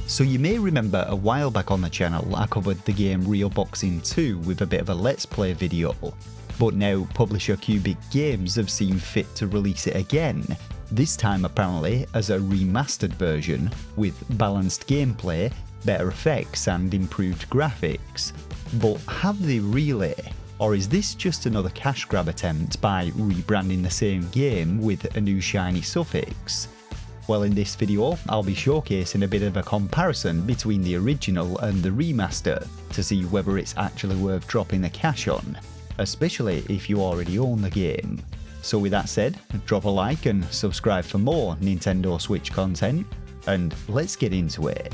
So you may remember a while back on the channel I covered the game Real Boxing 2 with a bit of a let's play video, but now publisher QubicGames have seen fit to release it again, this time apparently as a remastered version with balanced gameplay, better effects and improved graphics. But have they really? Or is this just another cash grab attempt by rebranding the same game with a new shiny suffix? Well, in this video I'll be showcasing a bit of a comparison between the original and the remaster to see whether it's actually worth dropping the cash on, especially if you already own the game. So with that said, drop a like and subscribe for more Nintendo Switch content, and let's get into it.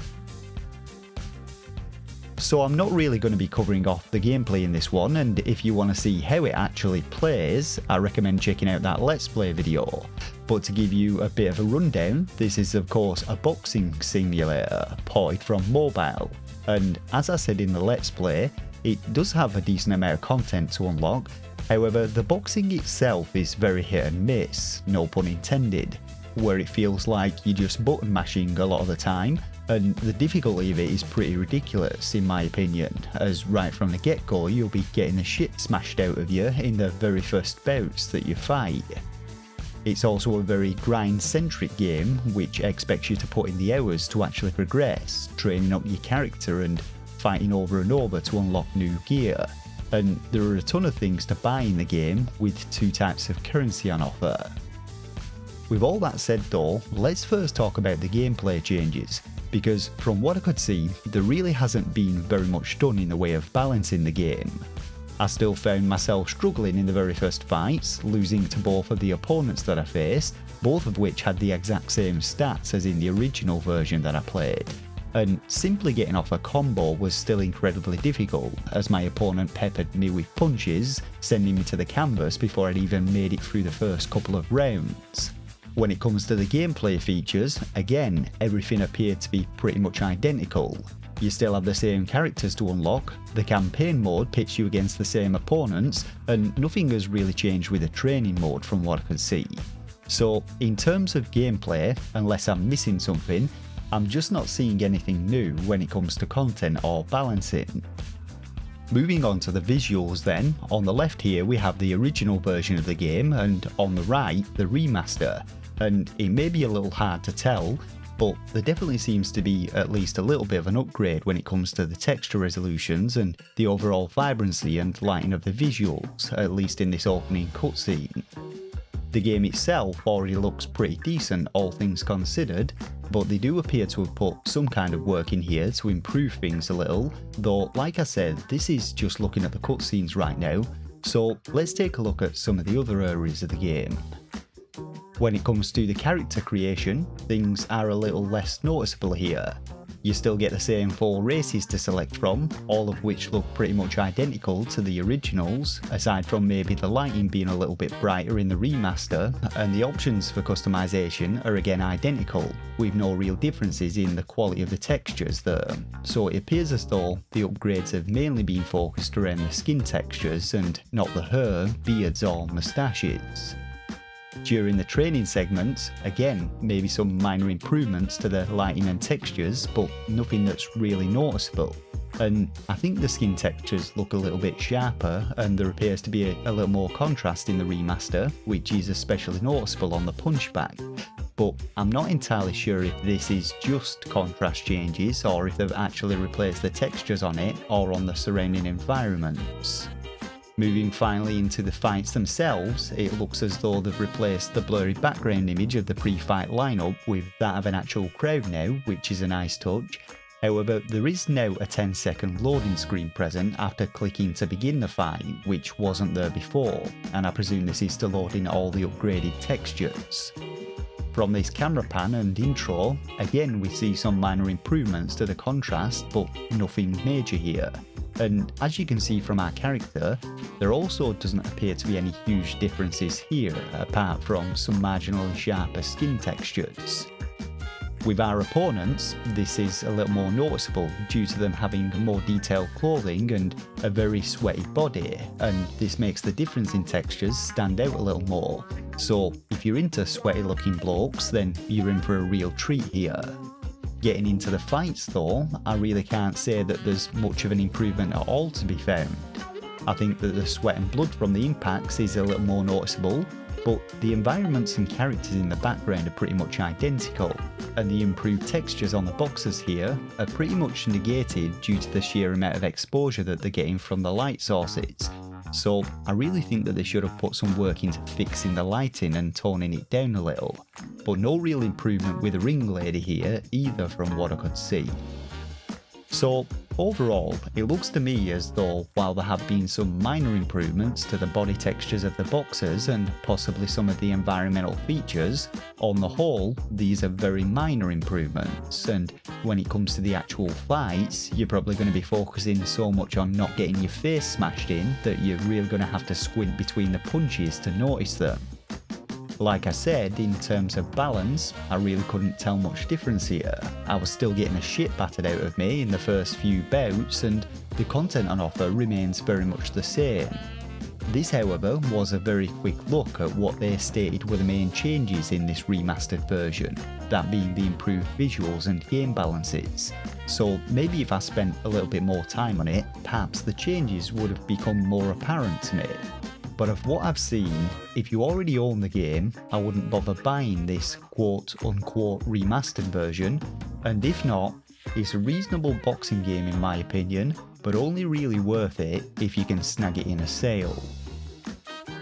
So I'm not really going to be covering off the gameplay in this one, and if you want to see how it actually plays, I recommend checking out that Let's Play video. But to give you a bit of a rundown, this is of course a boxing simulator ported from mobile, and as I said in the Let's Play, it does have a decent amount of content to unlock. However, the boxing itself is very hit and miss, no pun intended, where it feels like you're just button mashing a lot of the time, and the difficulty of it is pretty ridiculous in my opinion, as right from the get-go you'll be getting the shit smashed out of you in the very first bouts that you fight. It's also a very grind-centric game, which expects you to put in the hours to actually progress, training up your character and fighting over and over to unlock new gear. And there are a ton of things to buy in the game, with 2 types of currency on offer. With all that said though, let's first talk about the gameplay changes, because from what I could see, there really hasn't been very much done in the way of balancing the game. I still found myself struggling in the very first fights, losing to both of the opponents that I faced, both of which had the exact same stats as in the original version that I played. And simply getting off a combo was still incredibly difficult, as my opponent peppered me with punches, sending me to the canvas before I'd even made it through the first couple of rounds. When it comes to the gameplay features, again, everything appeared to be pretty much identical. You still have the same characters to unlock, the campaign mode pits you against the same opponents, and nothing has really changed with the training mode from what I could see. So in terms of gameplay, unless I'm missing something, I'm just not seeing anything new when it comes to content or balancing. Moving on to the visuals then, on the left here we have the original version of the game, and on the right the remaster, and it may be a little hard to tell, but there definitely seems to be at least a little bit of an upgrade when it comes to the texture resolutions and the overall vibrancy and lighting of the visuals, at least in this opening cutscene. The game itself already looks pretty decent all things considered, but they do appear to have put some kind of work in here to improve things a little, though like I said, this is just looking at the cutscenes right now, so let's take a look at some of the other areas of the game. When it comes to the character creation, things are a little less noticeable here. You still get the same 4 races to select from, all of which look pretty much identical to the originals, aside from maybe the lighting being a little bit brighter in the remaster, and the options for customization are again identical, with no real differences in the quality of the textures there. So it appears as though the upgrades have mainly been focused around the skin textures and not the hair, beards or moustaches. During the training segments, again, maybe some minor improvements to the lighting and textures, but nothing that's really noticeable. And I think the skin textures look a little bit sharper, and there appears to be a little more contrast in the remaster, which is especially noticeable on the punchback. But I'm not entirely sure if this is just contrast changes, or if they've actually replaced the textures on it, or on the surrounding environments. Moving finally into the fights themselves, it looks as though they've replaced the blurry background image of the pre-fight lineup with that of an actual crowd now, which is a nice touch. However, there is now a 10-second loading screen present after clicking to begin the fight, which wasn't there before, and I presume this is to load in all the upgraded textures. From this camera pan and intro, again we see some minor improvements to the contrast, but nothing major here. And as you can see from our character, there also doesn't appear to be any huge differences here, apart from some marginally sharper skin textures. With our opponents, this is a little more noticeable due to them having more detailed clothing and a very sweaty body, and this makes the difference in textures stand out a little more. So if you're into sweaty looking blokes, then you're in for a real treat here. Getting into the fights though, I really can't say that there's much of an improvement at all to be found. I think that the sweat and blood from the impacts is a little more noticeable, but the environments and characters in the background are pretty much identical, and the improved textures on the boxes here are pretty much negated due to the sheer amount of exposure that they're getting from the light sources. So I really think that they should have put some work into fixing the lighting and toning it down a little, but no real improvement with the ring lady here either from what I could see. So overall, it looks to me as though while there have been some minor improvements to the body textures of the boxes and possibly some of the environmental features, on the whole these are very minor improvements, and when it comes to the actual fights you're probably going to be focusing so much on not getting your face smashed in that you're really going to have to squint between the punches to notice them. Like I said, in terms of balance, I really couldn't tell much difference here. I was still getting the shit battered out of me in the first few bouts, and the content on offer remains very much the same. This, however, was a very quick look at what they stated were the main changes in this remastered version, that being the improved visuals and game balances. So maybe if I spent a little bit more time on it, perhaps the changes would have become more apparent to me. But of what I've seen, if you already own the game, I wouldn't bother buying this quote-unquote remastered version, and if not, it's a reasonable boxing game in my opinion, but only really worth it if you can snag it in a sale.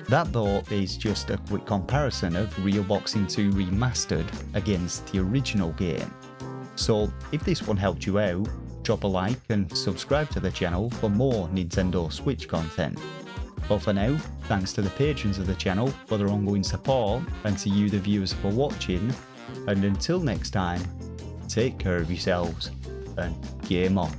That though is just a quick comparison of Real Boxing 2 Remastered against the original game. So if this one helped you out, drop a like and subscribe to the channel for more Nintendo Switch content. But for now, thanks to the patrons of the channel for their ongoing support, and to you the viewers for watching, and until next time, take care of yourselves, and game on.